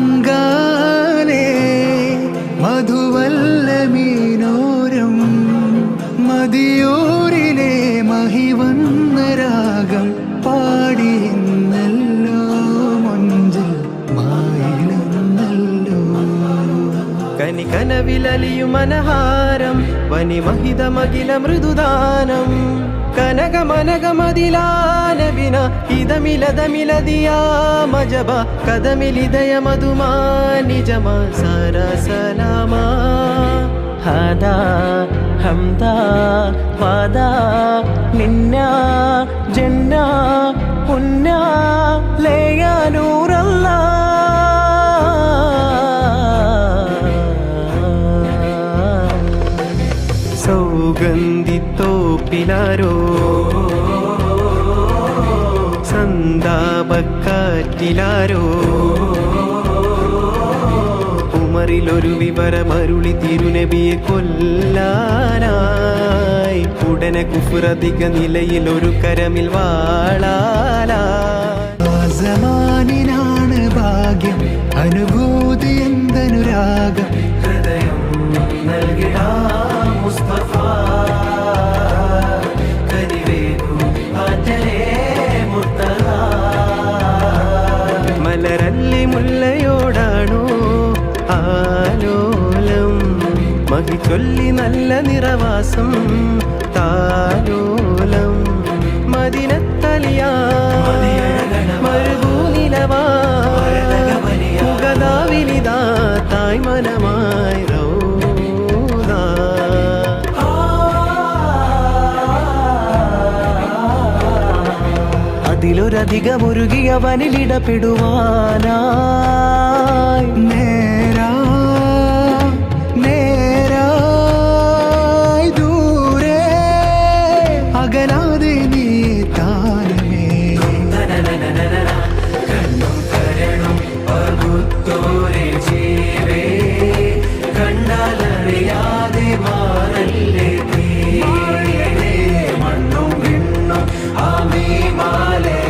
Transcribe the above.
ചുങ്കാലേ മധുവല്ലമീനോരം മതിയൂരിലെ മഹിവന്ന രാഗം പാടിയെന്നല്ലോ മൊഞ്ചിൽ മായിലെന്നല്ലോ കനി കനവിലലിയും മനഹാരം വനിമഹിതമഖില മൃദുദാനം കനകമനകമതിലാനബിന ഇതമിലതമിലതിയാ മജബ കദമിലിദയ മധുമാ നിജമാ സരസലാമാ ഹദാ ഹംദാ വാദാ നിന്ന ജന്ന പുന്ന ലേയാ നൂറല്ലാ സൗഗന്ധിത്തോപ്പിലാരോ സന്താപക്കാറ്റിലാരോ ഉമറിലൊരു വിവരമരുളി തിരുനബിയെ കൊല്ലാനായി ഉടനെ കുഫ്റധിക നിലയിൽ ഒരു കരമിൽ വാളാലാണ് ഭാഗ്യം അനുഭൂതി എന്തനുരാഗം ഹൃദയം നൽകിടാ മുസ്തഫ കരിവേഗു ആറ്റലേ മുർത്തദ മലരല്ലി മുല്ലയോടാണോ ആലോലം മഹി ചൊല്ലി നല്ല നിറവാസം താലോലം മദിനത്തലിയാ മരുഭൂനിലവാ മുഗദാവിലിതാ തായ് മനമായി അതിലൊരധികമൊരുകിയവനിലിടപെടുവാനായി നേരായി ദൂരെ അകലാതെ നീ താനമേ കണ്ണും കരളും പകുത്തോരെ ജീവേ കണ്ടാലറിയാതെ മാറല്ലേ മണ്ണും വിണ്ണും ആമീ മാലേ